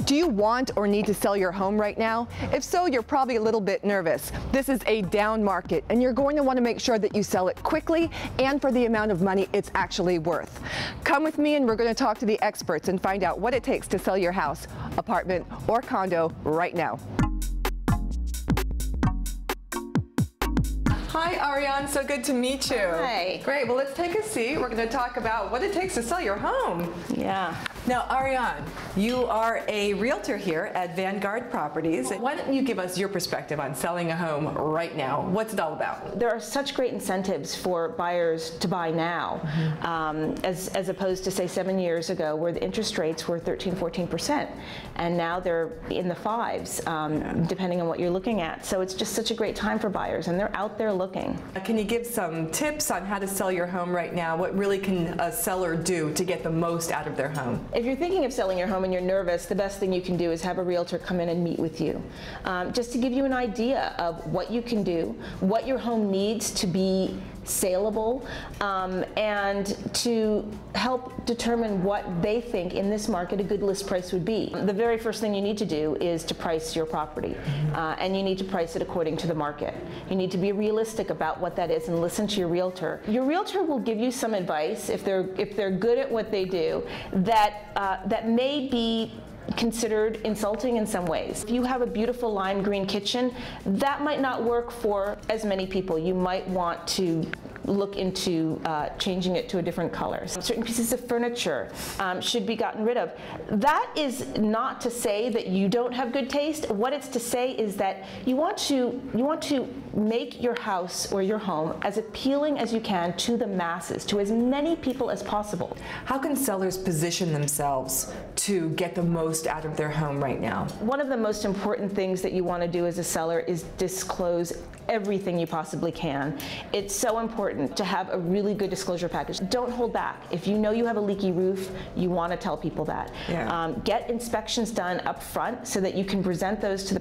Do you want or need to sell your home right now? If so, you're probably a little bit nervous. This is a down market, and you're going to want to make sure that you sell it quickly and for the amount of money it's actually worth. Come with me and we're going to talk to the experts and find out what it takes to sell your house, apartment, or condo right now. Hi, Ariane. So good to meet you. Hi. Great. Well, let's take a seat. We're going to talk about what it takes to sell your home. Yeah. Now, Ariane, you are a realtor here at Vanguard Properties. Why don't you give us your perspective on selling a home right now? What's it all about? There are such great incentives for buyers to buy now, as opposed to, say, 7 years ago, where the interest rates were 13, 14%. And now they're in the fives, depending on what you're looking at. So it's just such a great time for buyers, and they're out there looking. Can you give some tips on how to sell your home right now? What really can a seller do to get the most out of their home? If you're thinking of selling your home and you're nervous, the best thing you can do is have a realtor come in and meet with you. Just to give you an idea of what you can do, what your home needs to be saleable, and to help determine what they think in this market a good list price would be. The very first thing you need to do is to price your property, and you need to price it according to the market. You need to be realistic about what that is and listen to your realtor. Your realtor will give you some advice if they're good at what they do that may be considered insulting in some ways. If you have a beautiful lime green kitchen, that might not work for as many people. You might want to look into changing it to a different color. Certain pieces of furniture should be gotten rid of. That is not to say that you don't have good taste. What it's to say is that you want to make your house or your home as appealing as you can to the masses, to as many people as possible. How can sellers position themselves to get the most out of their home right now? One of the most important things that you want to do as a seller is disclose everything you possibly can. It's so important to have a really good disclosure package. Don't hold back. If you know you have a leaky roof, you want to tell people that. Yeah. Get inspections done up front so that you can present those to the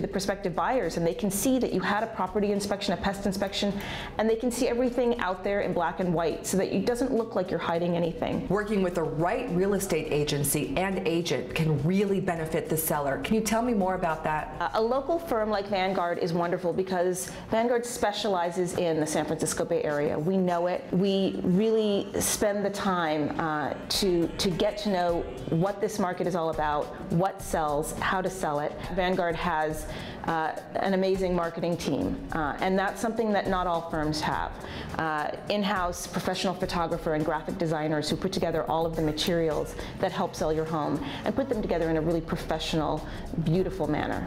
prospective buyers, and they can see that you had a property inspection, a pest inspection, and they can see everything out there in black and white so that it doesn't look like you're hiding anything. Working with the right real estate agency and agent can really benefit the seller. Can you tell me more about that? A local firm like Vanguard is wonderful because Vanguard specializes in the San Francisco Bay Area. We know it. We really spend the time to get to know what this market is all about, what sells, how to sell it. Vanguard has an amazing marketing team, and that's something that not all firms have. In-house professional photographer and graphic designers who put together all of the materials that help sell your home and put them together in a really professional, beautiful manner.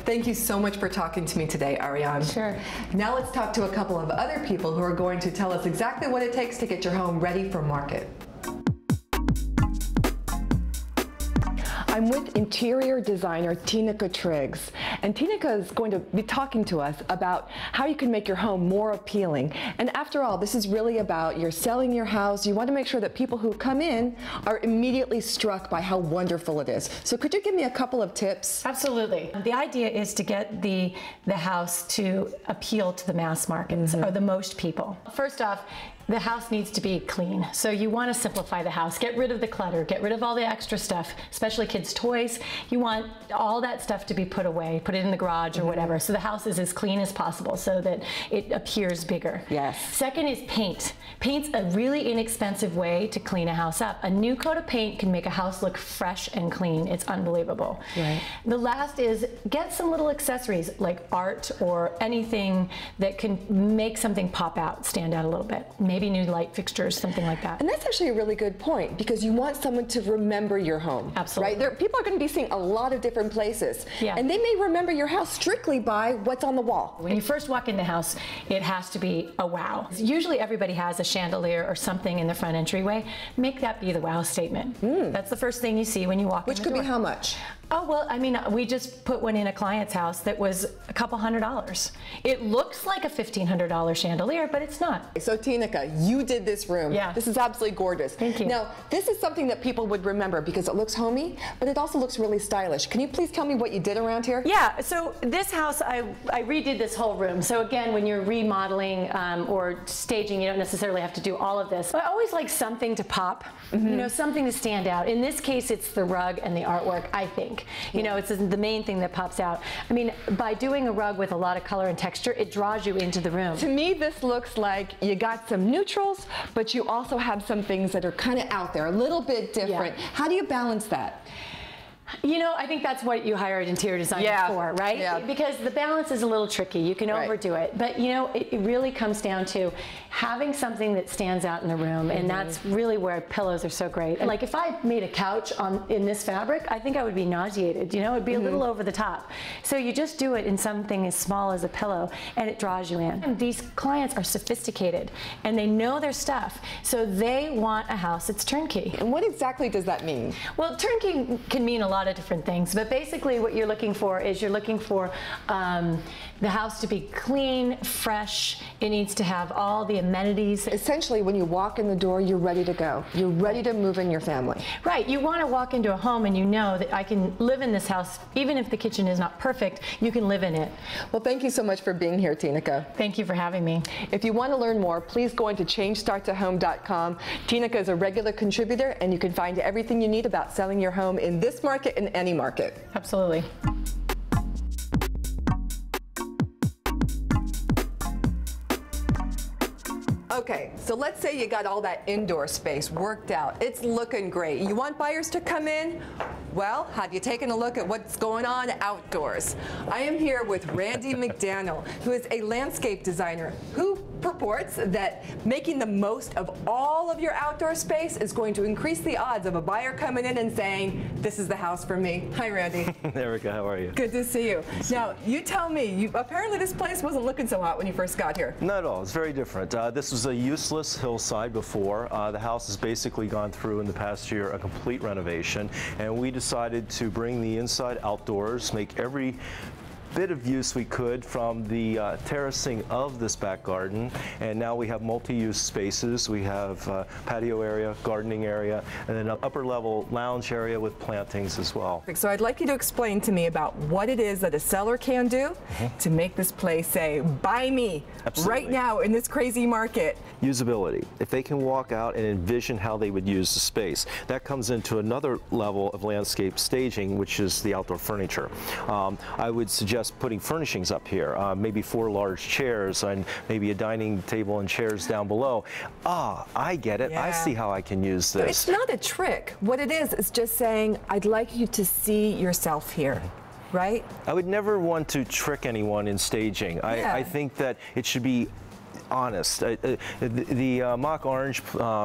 Thank you so much for talking to me today, Ariane. Sure. Now let's talk to a couple of other people who are going to tell us exactly what it takes to get your home ready for market. I'm with interior designer Tinica Triggs, and Tinica is going to be talking to us about how you can make your home more appealing. And after all, this is really about you're selling your house. You want to make sure that people who come in are immediately struck by how wonderful it is. So could you give me a couple of tips? Absolutely. The idea is to get the house to appeal to the mass markets, or the most people. First off, the house needs to be clean. So you want to simplify the house, get rid of the clutter, get rid of all the extra stuff, especially kids' toys. You want all that stuff to be put away, put it in the garage or whatever, so the house is as clean as possible so that it appears bigger. Yes. Second is paint. Paint's a really inexpensive way to clean a house up. A new coat of paint can make a house look fresh and clean. It's unbelievable. Right. The last is get some little accessories like art or anything that can make something pop out, stand out a little bit. Maybe new light fixtures, something like that. And that's actually a really good point, because you want someone to remember your home. Absolutely. Right? People are going to be seeing a lot of different places. Yeah. And they may remember your house strictly by what's on the wall. When you first walk in the house, it has to be a wow. Usually everybody has a chandelier or something in the front entryway. Make that be the wow statement. That's the first thing you see when you walk in the door. Which could be how much? Oh, well, I mean, we just put one in a client's house that was a couple $100. It looks like a $1,500 chandelier, but it's not. So Tinica, you did this room. Yeah. This is absolutely gorgeous. Thank you. Now, this is something that people would remember because it looks homey, but it also looks really stylish. Can you please tell me what you did around here? Yeah, so this house, I redid this whole room. So again, when you're remodeling or staging, you don't necessarily have to do all of this. But I always like something to pop, you know, something to stand out. In this case, it's the rug and the artwork, I think. unique. You know, it's the main thing that pops out. I mean, by doing a rug with a lot of color and texture, it draws you into the room. To me, this looks like you got some neutrals, but you also have some things that are kind of out there, a little bit different. Yeah. How do you balance that? You know, I think that's what you hired interior designers for, right? Yeah. Because the balance is a little tricky. You can overdo it. But, you know, it really comes down to having something that stands out in the room, and that's really where pillows are so great. And like if I made a couch in this fabric, I think I would be nauseated. You know, it'd be a little over the top. So you just do it in something as small as a pillow, and it draws you in. And these clients are sophisticated, and they know their stuff. So they want a house that's turnkey. And what exactly does that mean? Well, turnkey can mean a lot of different things, but basically what you're looking for is you're looking for the house to be clean, fresh. It needs to have all the amenities. Essentially, when you walk in the door, you're ready to go. You're ready to move in your family. Right. You want to walk into a home and you know that I can live in this house, even if the kitchen is not perfect, you can live in it. Well, thank you so much for being here, Tinica. Thank you for having me. If you want to learn more, please go into changestartatohome.com. Tinica is a regular contributor, and you can find everything you need about selling your home in this market and any market. Absolutely. Okay, so let's say you got all that indoor space worked out. It's looking great. You want buyers to come in? Well, have you taken a look at what's going on outdoors? I am here with Randy McDaniel, who is a landscape designer who purports that making the most of all of your outdoor space is going to increase the odds of a buyer coming in and saying, this is the house for me. Hi, Randy. Erica, how are you? Good to see you. Now, you tell me, apparently this place wasn't looking so hot when you first got here. Not at all. It's very different. This was a useless hillside before. The house has basically gone through in the past year a complete renovation, and we decided to bring the inside outdoors, make every bit of use we could from the terracing of this back garden, and now we have multi-use spaces. We have patio area, gardening area, and then an upper level lounge area with plantings as well. So I'd like you to explain to me about what it is that a seller can do to make this place say, buy me. Absolutely. Right now in this crazy market. Usability. If they can walk out and envision how they would use the space, that comes into another level of landscape staging, which is the outdoor furniture. I would suggest putting furnishings up here, maybe 4 large chairs and maybe a dining table and chairs down below. Ah, I get it. Yeah. I see how I can use this. It's not a trick. What it is just saying, I'd like you to see yourself here. Right? I would never want to trick anyone in staging. I think that it should be honest. The mock orange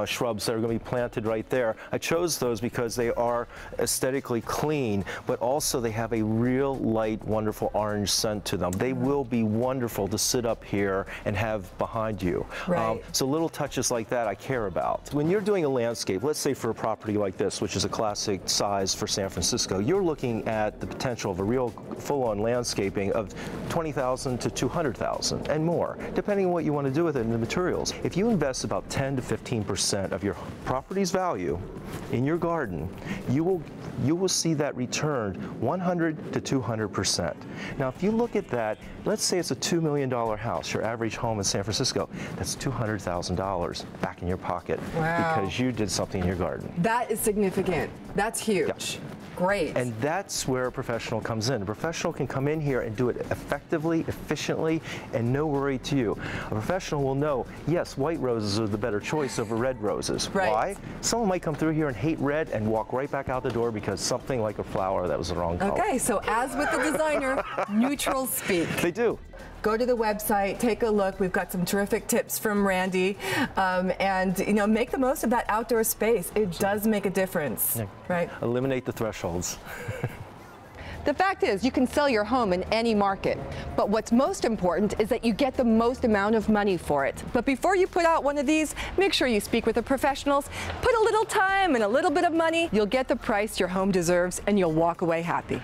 shrubs that are going to be planted right there, I chose those because they are aesthetically clean, but also they have a real light, wonderful orange scent to them. They will be wonderful to sit up here and have behind you. Right. So little touches like that I care about. When you're doing a landscape, let's say for a property like this, which is a classic size for San Francisco, you're looking at the potential of a real full-on landscaping of $20,000 to $200,000 and more, depending on what you want to do with it and the materials. If you invest about 10 to 15% of your property's value in your garden, you will see that returned 100 to 200%. Now, if you look at that, let's say it's a $2 million house, your average home in San Francisco, that's $200,000 back in your pocket. Wow. Because you did something in your garden. That is significant. That's huge. Yeah. Great. And that's where a professional comes in. A professional can come in here and do it effectively, efficiently, and no worry to you. A professional will know, yes, white roses are the better choice over red roses. Right. Why? Someone might come through here and hate red and walk right back out the door because something like a flower that was the wrong color. Okay, so as with the designer, neutrals speak. They do. Go to the website, take a look. We've got some terrific tips from Randy, and make the most of that outdoor space. It does make a difference, right? Eliminate the thresholds. The fact is, you can sell your home in any market, but what's most important is that you get the most amount of money for it. But before you put out one of these, make sure you speak with the professionals. Put a little time and a little bit of money. You'll get the price your home deserves, and you'll walk away happy.